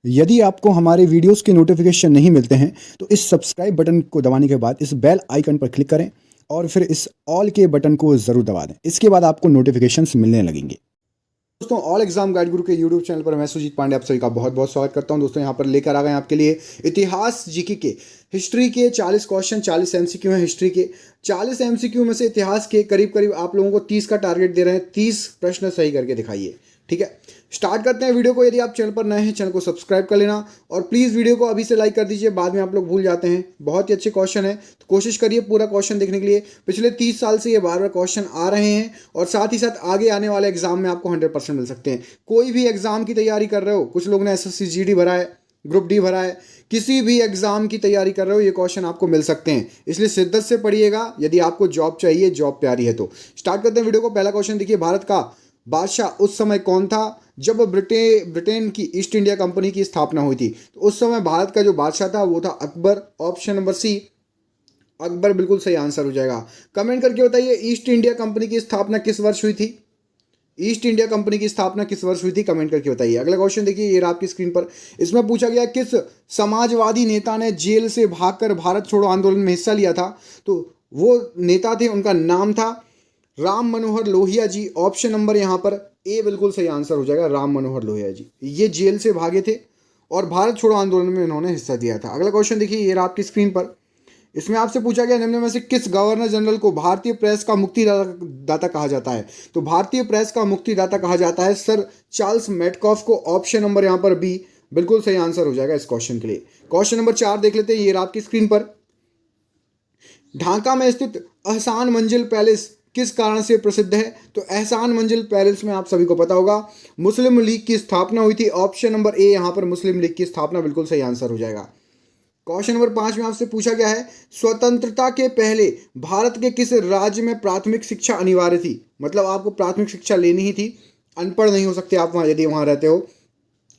यदि आपको हमारे वीडियोस के नोटिफिकेशन नहीं मिलते हैं तो इस सब्सक्राइब बटन को दबाने के बाद इस बेल आइकन पर क्लिक करें और फिर इस ऑल के बटन को ज़रूर दबा दें। इसके बाद आपको नोटिफिकेशंस मिलने लगेंगे। दोस्तों, ऑल एग्जाम गाइड गुरु के यूट्यूब चैनल पर मैं सुजीत पांडे आप सभी का बहुत बहुत स्वागत करता हूं। दोस्तों, यहाँ पर लेकर आ गए आपके लिए इतिहास जीके के हिस्ट्री के 40 क्वेश्चन, 40 एमसीक्यू हैं हिस्ट्री के। 40 एमसीक्यू में से इतिहास के करीब करीब आप लोगों को 30 का टारगेट दे रहे हैं। 30 प्रश्न सही करके दिखाइए। ठीक है, स्टार्ट करते हैं वीडियो को। यदि आप चैनल पर नए हैं, चैनल को सब्सक्राइब कर लेना और प्लीज़ वीडियो को अभी से लाइक कर दीजिए, बाद में आप लोग भूल जाते हैं। बहुत ही अच्छे क्वेश्चन है, तो कोशिश करिए पूरा क्वेश्चन देखने के लिए। पिछले 30 साल से ये बार बार क्वेश्चन आ रहे हैं और साथ ही साथ आगे आने वाले एग्जाम में आपको 100% मिल सकते हैं। कोई भी एग्जाम की तैयारी कर रहे हो, कुछ लोग ने एसएससी जीडी भरा है, ग्रुप डी भरा है, किसी भी एग्जाम की तैयारी कर रहे हो, ये क्वेश्चन आपको मिल सकते हैं। इसलिए शिद्दत से पढ़िएगा यदि आपको जॉब चाहिए, जॉब प्यारी है तो। स्टार्ट करते हैं वीडियो को। पहला क्वेश्चन देखिए, भारत का बादशाह उस समय कौन था जब ब्रिटेन की ईस्ट इंडिया कंपनी की स्थापना हुई थी? तो उस समय भारत का जो बादशाह था वो था Akbar. Option number C, Akbar बिल्कुल सही आंसर हो जाएगा। कमेंट करके बताइए, ईस्ट इंडिया कंपनी की स्थापना किस वर्ष हुई थी? ईस्ट इंडिया कंपनी की स्थापना किस वर्ष हुई थी? कमेंट करके बताइए। अगला क्वेश्चन देखिए, ये रहा आपकी स्क्रीन पर। इसमें पूछा गया, किस समाजवादी नेता ने जेल से भागकर भारत छोड़ो आंदोलन में हिस्सा लिया था? तो वो नेता थे, उनका नाम था राम मनोहर लोहिया जी। ऑप्शन नंबर यहाँ पर ए बिल्कुल सही आंसर हो जाएगा, राम मनोहर लोहिया जी। ये जेल से भागे थे और भारत छोड़ो आंदोलन में इन्होंने हिस्सा दिया था। अगला क्वेश्चन देखिए, ये रहा आपकी स्क्रीन पर। इसमें आपसे पूछा गया, निम्न में से किस गवर्नर जनरल को भारतीय प्रेस का मुक्तिदाता कहा जाता है? तो भारतीय प्रेस का मुक्तिदाता कहा जाता है सर चार्ल्स मेटकॉफ को। ऑप्शन नंबर यहाँ पर बी बिल्कुल सही आंसर हो जाएगा इस क्वेश्चन के लिए। क्वेश्चन नंबर 4 देख लेते हैं, ये रहा आपकी स्क्रीन पर। ढाका में स्थित एहसान मंजिल पैलेस किस कारण से प्रसिद्ध है? तो एहसान मंजिल पैलेस में आप सभी को पता होगा मुस्लिम लीग की स्थापना हुई थी। ऑप्शन नंबर ए यहाँ पर मुस्लिम लीग की स्थापना बिल्कुल सही आंसर हो जाएगा। क्वेश्चन नंबर 5 में आपसे पूछा गया है, स्वतंत्रता के पहले भारत के किस राज्य में प्राथमिक शिक्षा अनिवार्य थी? मतलब आपको प्राथमिक शिक्षा लेनी ही थी, अनपढ़ नहीं हो सकते आप वहाँ यदि वहाँ रहते हो।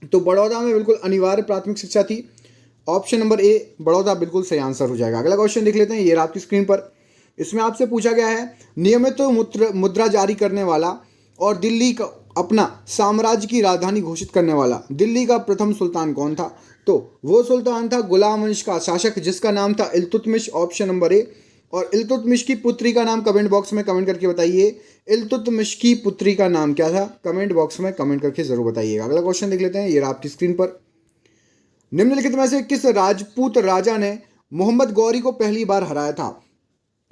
तो बड़ौदा में बिल्कुल अनिवार्य प्राथमिक शिक्षा थी। ऑप्शन नंबर ए बड़ौदा बिल्कुल सही आंसर हो जाएगा। अगला क्वेश्चन देख लेते हैं, ये आपकी स्क्रीन पर। इसमें आपसे पूछा गया है, नियमित तो मुद्रा जारी करने वाला और दिल्ली का अपना साम्राज्य की राजधानी घोषित करने वाला दिल्ली का प्रथम सुल्तान कौन था? तो वो सुल्तान था गुलाम वंश का शासक जिसका नाम था इल्तुतमिश। ऑप्शन नंबर ए। और इल्तुतमिश की पुत्री का नाम कमेंट बॉक्स में कमेंट करके बताइए। इल्तुतमिश की पुत्री का नाम क्या था? कमेंट बॉक्स में कमेंट करके जरूर बताइएगा। अगला क्वेश्चन देख लेते हैं, ये आपकी स्क्रीन पर। निम्नलिखित में से किस राजपूत राजा ने मोहम्मद गौरी को पहली बार हराया था?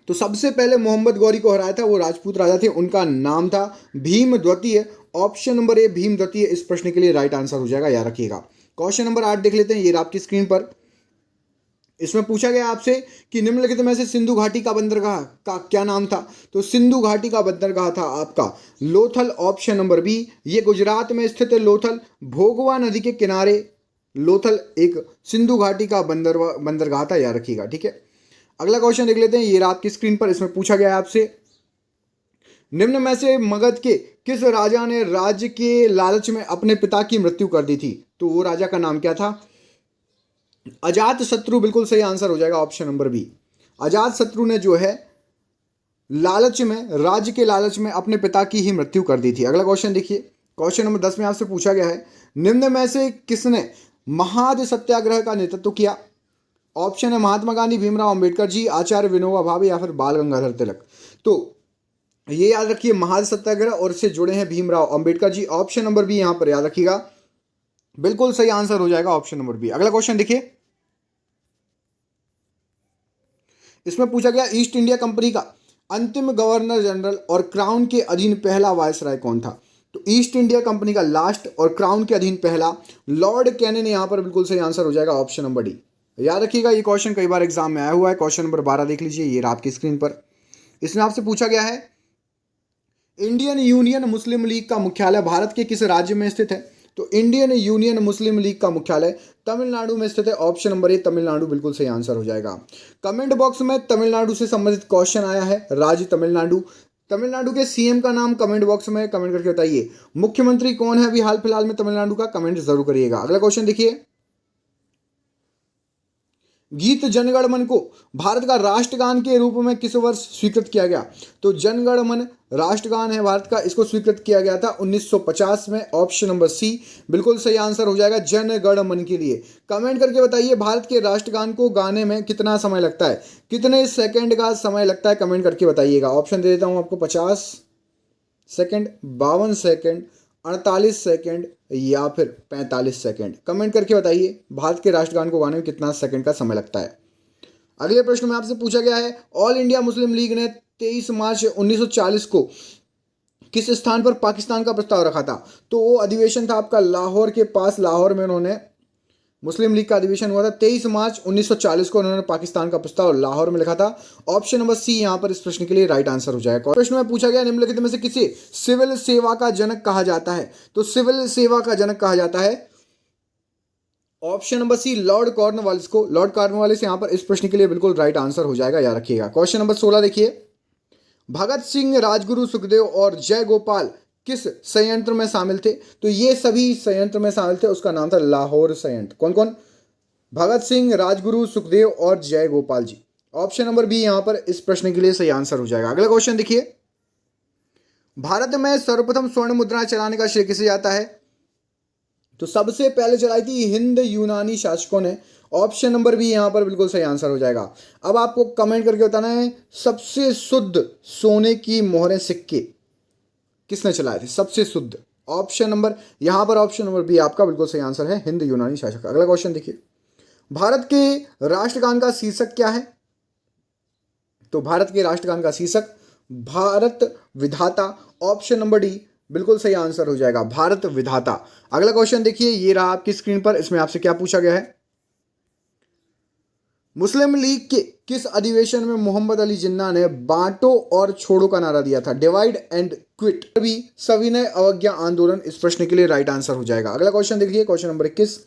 तो सबसे पहले मोहम्मद गौरी को हराया था वो राजपूत राजा थे, उनका नाम था भीम द्वितीय। ऑप्शन नंबर ए भीम द्वितीय इस प्रश्न के लिए राइट आंसर हो जाएगा, याद रखिएगा। क्वेश्चन नंबर 8 देख लेते हैं, ये आपकी स्क्रीन पर। इसमें पूछा गया आपसे कि निम्नलिखित में से सिंधु घाटी का बंदरगाह का क्या नाम था? तो सिंधु घाटी का बंदरगाह था आपका लोथल। Option number B. ये गुजरात में स्थित है लोथल, भोगवा नदी के किनारे लोथल एक सिंधु घाटी का बंदरगाह था, याद रखिएगा। ठीक है, अगला क्वेश्चन देख लेते हैं, ये आपकी स्क्रीन पर। इसमें पूछा गया है आपसे, निम्न में से मगध के किस राजा ने राज्य के लालच में अपने पिता की मृत्यु कर दी थी? तो वो राजा का नाम क्या था? अजात शत्रु बिल्कुल सही आंसर हो जाएगा, ऑप्शन नंबर बी। अजात शत्रु ने जो है लालच में, राज्य के लालच में अपने पिता की ही मृत्यु कर दी थी। अगला क्वेश्चन देखिए, क्वेश्चन नंबर 10 में आपसे पूछा गया है, निम्न में से किसने महाद सत्याग्रह का नेतृत्व किया? ऑप्शन है महात्मा गांधी, भीमराव अंबेडकर जी, आचार्य विनोबा भावे या फिर बाल गंगाधर तिलक। तो ये याद रखिए, महाद सत्याग्रह और इससे जुड़े हैं Bhimrao Ambedkar ji. Option number B यहां पर याद रखिएगा, बिल्कुल सही आंसर हो जाएगा, ऑप्शन नंबर बी। अगला क्वेश्चन देखिए, इसमें पूछा गया, ईस्ट इंडिया कंपनी का अंतिम गवर्नर जनरल और क्राउन के अधीन पहला वायसराय कौन था? तो ईस्ट इंडिया कंपनी का लास्ट और क्राउन के अधीन पहला लॉर्ड कैनिंग यहां पर बिल्कुल सही आंसर हो जाएगा, ऑप्शन नंबर डी। याद रखिएगा, ये क्वेश्चन कई बार एग्जाम में आया हुआ है। क्वेश्चन नंबर 12 देख लीजिए, ये आपकी स्क्रीन पर। इसमें आपसे पूछा गया है, इंडियन यूनियन मुस्लिम लीग का मुख्यालय भारत के किस राज्य में स्थित है? तो इंडियन यूनियन मुस्लिम लीग का मुख्यालय तमिलनाडु में स्थित है। ऑप्शन नंबर ए तमिलनाडु बिल्कुल सही आंसर हो जाएगा। कमेंट बॉक्स में तमिलनाडु से संबंधित क्वेश्चन आया है, राज्य तमिलनाडु। तमिलनाडु के सीएम का नाम कमेंट बॉक्स में कमेंट करके बताइए। मुख्यमंत्री कौन है अभी हाल फिलहाल में तमिलनाडु का? कमेंट जरूर करिएगा। अगला क्वेश्चन देखिए, गीत जनगण मन को भारत का राष्ट्रगान के रूप में किस वर्ष स्वीकृत किया गया? तो जनगण मन राष्ट्रगान है भारत का, इसको स्वीकृत किया गया था 1950 में। ऑप्शन नंबर सी बिल्कुल सही आंसर हो जाएगा जनगण मन के लिए। कमेंट करके बताइए भारत के राष्ट्रगान को गाने में कितना समय लगता है, कितने सेकंड का समय लगता है, कमेंट करके बताइएगा। ऑप्शन दे देता हूं आपको, 50 सेकंड, 52 सेकंड, 48 सेकंड या फिर 45 सेकंड। कमेंट करके बताइए भारत के राष्ट्रगान को गाने में कितना सेकंड का समय लगता है। अगले प्रश्न में आपसे पूछा गया है, ऑल इंडिया मुस्लिम लीग ने 23 मार्च 1940 को किस स्थान पर पाकिस्तान का प्रस्ताव रखा था? तो वो अधिवेशन था आपका लाहौर के पास, लाहौर में उन्होंने मुस्लिम लीग का अधिवेशन हुआ था। 23 मार्च 1940 को उन्होंने पाकिस्तान का प्रस्ताव लाहौर में लिखा था। ऑप्शन नंबर सी यहां पर इस प्रश्न के लिए राइट आंसर हो जाएगा। प्रश्न में पूछा गया, निम्नलिखित में से किसे सिविल सेवा का जनक कहा जाता है? तो सिविल सेवा का जनक कहा जाता है option number C Lord Cornwallis को। लॉर्ड कॉर्नवालिस यहां पर इस प्रश्न के लिए बिल्कुल राइट आंसर हो जाएगा, याद रखिएगा। क्वेश्चन नंबर 16 देखिए, भगत सिंह, राजगुरु, सुखदेव और जय गोपाल किस संयंत्र में शामिल थे? तो ये सभी संयंत्र में शामिल थे, उसका नाम था लाहौर संयंत्र। कौन कौन? भगत सिंह, राजगुरु, सुखदेव और जय Gopal ji. Option number B यहां पर इस प्रश्न के लिए सही आंसर हो जाएगा। अगला क्वेश्चन देखिए, भारत में सर्वप्रथम स्वर्ण मुद्रा चलाने का श्रेय किसे जाता है? तो सबसे पहले चलाई थी हिंद यूनानी शासकों ने। ऑप्शन नंबर बी यहां पर बिल्कुल सही आंसर हो जाएगा। अब आपको कमेंट करके बताना है सबसे शुद्ध सोने की मोहरें, सिक्के किसने चलाए थे सबसे शुद्ध? ऑप्शन नंबर यहां पर ऑप्शन नंबर बी आपका बिल्कुल सही आंसर है, हिंद यूनानी शासक। अगला क्वेश्चन देखिए, भारत के राष्ट्रगान का शीर्षक क्या है? तो भारत के राष्ट्रगान का शीर्षक भारत विधाता। ऑप्शन नंबर डी बिल्कुल सही आंसर हो जाएगा, भारत विधाता। अगला क्वेश्चन देखिए, ये रहा आपकी स्क्रीन पर। इसमें आपसे क्या पूछा गया है, मुस्लिम लीग के किस अधिवेशन में मोहम्मद अली जिन्ना ने बांटो और छोड़ो का नारा दिया था? डिवाइड एंड क्विट भी सविनय अवज्ञा आंदोलन इस प्रश्न के लिए राइट आंसर हो जाएगा। अगला क्वेश्चन देखिए, क्वेश्चन नंबर 21,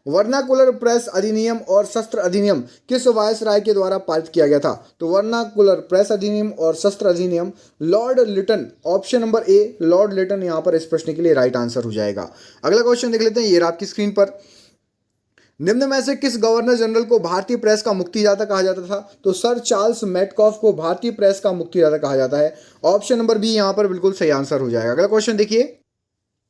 वर्नाकुलर प्रेस अधिनियम और शस्त्र अधिनियम किस वायसराय के द्वारा पारित किया गया था? तो वर्नाकुलर प्रेस अधिनियम और शस्त्र अधिनियम Lord Lytton. Option number A Lord Lytton यहां पर इस प्रश्न के लिए राइट आंसर हो जाएगा। अगला क्वेश्चन देख लेते हैं, ये रहा आपकी स्क्रीन पर, निम्न में से किस गवर्नर जनरल को भारतीय प्रेस का मुक्तिदाता कहा जाता था? तो सर चार्ल्स मेटकॉफ को भारतीय प्रेस का मुक्तिदाता कहा जाता है। ऑप्शन नंबर बी यहां पर बिल्कुल सही आंसर हो जाएगा। अगला क्वेश्चन देखिए,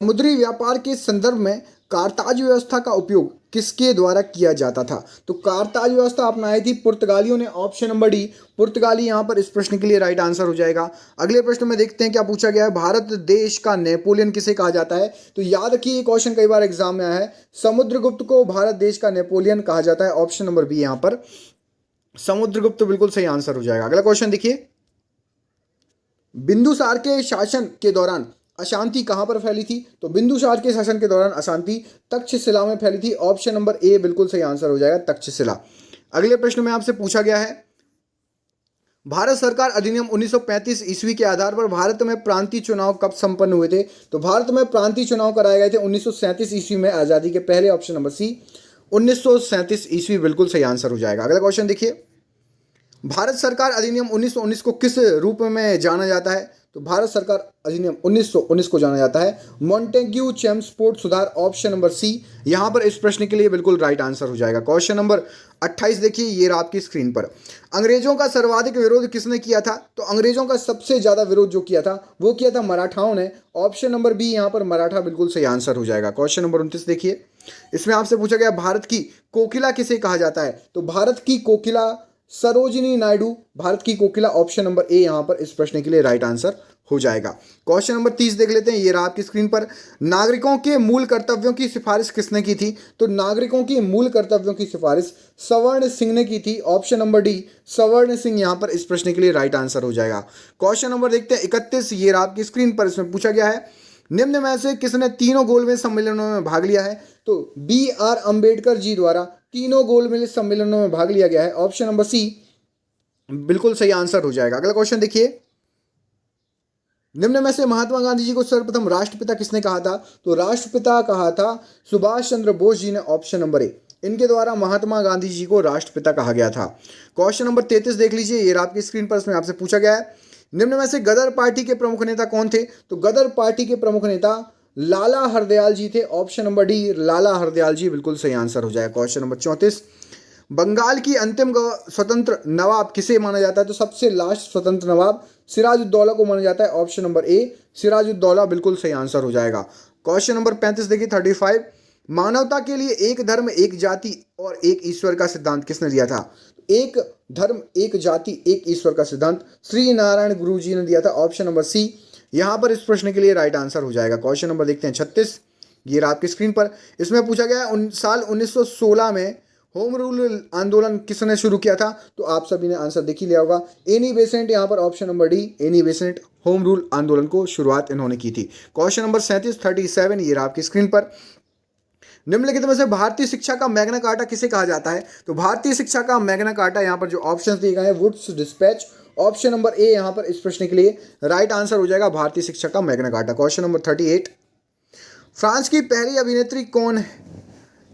समुद्री व्यापार के संदर्भ में कारताज व्यवस्था का उपयोग किसके द्वारा किया जाता था? तो कारताज व्यवस्था अपनाई थी पुर्तगालियों ने। ऑप्शन नंबर डी पुर्तगाली यहां पर इस प्रश्न के लिए राइट आंसर हो जाएगा। अगले प्रश्न में देखते हैं क्या पूछा गया है, भारत देश का नेपोलियन किसे कहा जाता है? तो याद रखिए ये क्वेश्चन कई बार एग्जाम में आया है, समुद्रगुप्त को भारत देश का नेपोलियन कहा जाता है। ऑप्शन नंबर बी यहां पर समुद्रगुप्त बिल्कुल सही आंसर हो जाएगा। अगला क्वेश्चन देखिए, बिंदुसार के शासन के दौरान अशांति कहां पर फैली थी? तो बिंदुसार के शासन के दौरान अशांति तक्षशिला में फैली थी। ऑप्शन नंबर ए बिल्कुल सही आंसर हो जाएगा, तक्षशिला। अगले प्रश्न में आपसे पूछा गया है, भारत सरकार अधिनियम 1935 ईस्वी के आधार पर भारत में प्रांतीय चुनाव कब संपन्न हुए थे? तो भारत में प्रांतीय चुनाव कराए गए थे 1937 ईस्वी में, आजादी के पहले। ऑप्शन नंबर सी 1937 ईस्वी बिल्कुल सही आंसर हो जाएगा। अगला क्वेश्चन देखिए, भारत सरकार अधिनियम 1919 को किस रूप में जाना जाता है? तो भारत सरकार अधिनियम 1919 को जाना जाता है मॉन्टेग्यू चेम्सफोर्ड सुधार। ऑप्शन नंबर सी यहां पर इस प्रश्न के लिए बिल्कुल राइट आंसर हो जाएगा। क्वेश्चन नंबर 28 देखिए, ये रहा आपकी स्क्रीन पर, अंग्रेजों का सर्वाधिक विरोध किसने किया था? तो अंग्रेजों का सबसे ज्यादा विरोध जो किया था वो किया था मराठाओं ने। ऑप्शन नंबर बी यहां पर मराठा बिल्कुल सही आंसर हो जाएगा। क्वेश्चन नंबर 29 देखिए, इसमें आपसे पूछा गया भारत की कोकिला किसे कहा जाता है? तो भारत की कोकिला सरोजिनी नायडू, भारत की कोकिला। ऑप्शन नंबर ए यहां पर इस प्रश्न के लिए राइट आंसर हो जाएगा। क्वेश्चन नंबर 30 देख लेते हैं, ये रहा आपकी स्क्रीन पर, नागरिकों के मूल कर्तव्यों की सिफारिश किसने की थी? तो नागरिकों की मूल कर्तव्यों की सिफारिश सवर्ण सिंह ने की थी। ऑप्शन नंबर डी सवर्ण सिंह यहां पर इस प्रश्न के लिए राइट आंसर हो जाएगा। क्वेश्चन नंबर देखते हैं 31, ये रहा आपकी स्क्रीन पर, इसमें पूछा गया है, निम्न में से किसने तीनों गोलमेज सम्मेलनों में भाग लिया है? तो बी आर अंबेडकर जी द्वारा तीनों गोलमेज सम्मेलनों में भाग लिया गया है। ऑप्शन नंबर सी बिल्कुल सही आंसर हो जाएगा। अगला क्वेश्चन देखिए, निम्न में से महात्मा गांधी जी को सर्वप्रथम राष्ट्रपिता किसने कहा था? तो राष्ट्रपिता कहा था सुभाष चंद्र बोस जी ने। ऑप्शन नंबर ए, इनके द्वारा महात्मा गांधी जी को राष्ट्रपिता कहा गया था। क्वेश्चन नंबर 33 देख लीजिए, ये आपकी स्क्रीन पर, इसमें आपसे पूछा गया है, निम्न में से गदर पार्टी के प्रमुख नेता कौन थे? तो गदर पार्टी के प्रमुख नेता लाला हरदयाल जी थे। ऑप्शन नंबर डी लाला हरदयाल जी बिल्कुल सही आंसर हो जाएगा। क्वेश्चन नंबर 34, बंगाल की अंतिम स्वतंत्र नवाब किसे माना जाता है? तो सबसे लास्ट स्वतंत्र नवाब सिराजुद्दौला को माना जाता है। ऑप्शन नंबर ए सिराजुद्दौला बिल्कुल सही आंसर हो जाएगा। क्वेश्चन नंबर 35 देखिए 35, मानवता के लिए एक धर्म एक जाति और एक ईश्वर का सिद्धांत किसने दिया था? एक धर्म एक जाति एक ईश्वर का सिद्धांत श्री नारायण गुरु जी ने दिया था। ऑप्शन नंबर सी यहां पर इस प्रश्न के लिए राइट आंसर हो जाएगा। क्वेश्चन नंबर देखते हैं 36, ये रहा आपकी स्क्रीन पर। इसमें पूछा गया साल 1916 में होम रूल आंदोलन किसने शुरू किया था? तो आप सभी ने आंसर देख ही लिया होगा, एनी बेसेंट। यहाँ पर option number D Annie Besant home rule आंदोलन को शुरुआत इन्होंने की थी। क्वेश्चन नंबर 37 37, ये रहा आपकी स्क्रीन पर। निम्नलिखित में से भारतीय शिक्षा का मैग्ना कार्टा किसे कहा जाता है? तो भारतीय शिक्षा का मैग्ना कार्टा, यहाँ पर जो ऑप्शंस दिए गए हैं, Wood's despatch. Option number A यहाँ पर इस प्रश्न के लिए राइट आंसर हो जाएगा, भारतीय शिक्षा का Magna carta. Question number 38, France की पहली अभिनेत्री कौन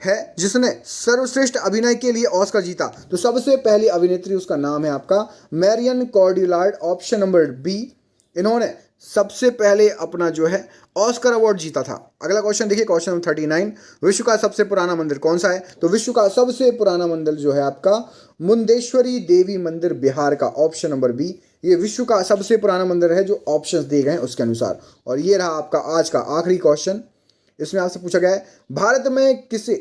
है जिसने सर्वश्रेष्ठ अभिनय के लिए ऑस्कर जीता? तो सबसे पहली अभिनेत्री, उसका नाम है आपका मैरियन कॉर्डिलार्ड। ऑप्शन नंबर बी, इन्होंने सबसे पहले अपना जो है ऑस्कर अवार्ड जीता था। अगला क्वेश्चन देखिए, क्वेश्चन नंबर 39, विश्व का सबसे पुराना मंदिर कौन सा है? तो विश्व का सबसे पुराना मंदिर जो है आपका मुंडेश्वरी देवी मंदिर बिहार का। ऑप्शन नंबर बी, ये विश्व का सबसे पुराना मंदिर है जो ऑप्शंस दिए गए हैं उसके अनुसार। और ये रहा आपका आज का आखिरी क्वेश्चन। इसमें आपसे पूछा गया है भारत में किसे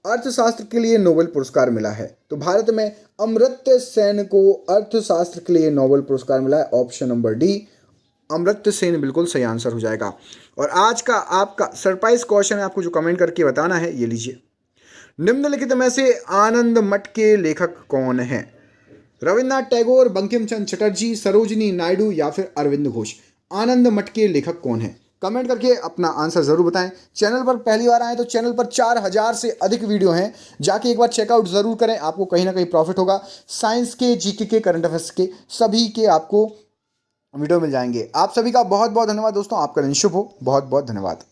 अर्थशास्त्र के लिए नोबेल पुरस्कार मिला है? तो भारत में अमर्त्य सेन को अर्थशास्त्र के लिए नोबेल पुरस्कार मिला है। Option number D Amartya Sen बिल्कुल सही आंसर हो जाएगा। और आज का आपका सरप्राइज क्वेश्चन है, आपको जो कमेंट करके बताना है, ये लीजिए। निम्नलिखित में से आनंद मठ के लेखक कौन है? रविन्द्रनाथ टैगोर, बंकिम चंद्र चटर्जी, सरोजिनी नायडू या फिर अरविंद घोष? आनंद मठ के लेखक कौन है? कमेंट करके अपना आंसर जरूर बताएं। चैनल पर पहली बार आए तो चैनल पर 4000 से अधिक वीडियो हैं, जाके एक बार चेकआउट जरूर करें, आपको कहीं ना कहीं प्रॉफिट होगा। साइंस के, जीके के, करंट अफेयर्स के सभी के आपको वीडियो मिल जाएंगे। आप सभी का बहुत बहुत धन्यवाद दोस्तों, आपका दिन शुभ हो। बहुत बहुत धन्यवाद।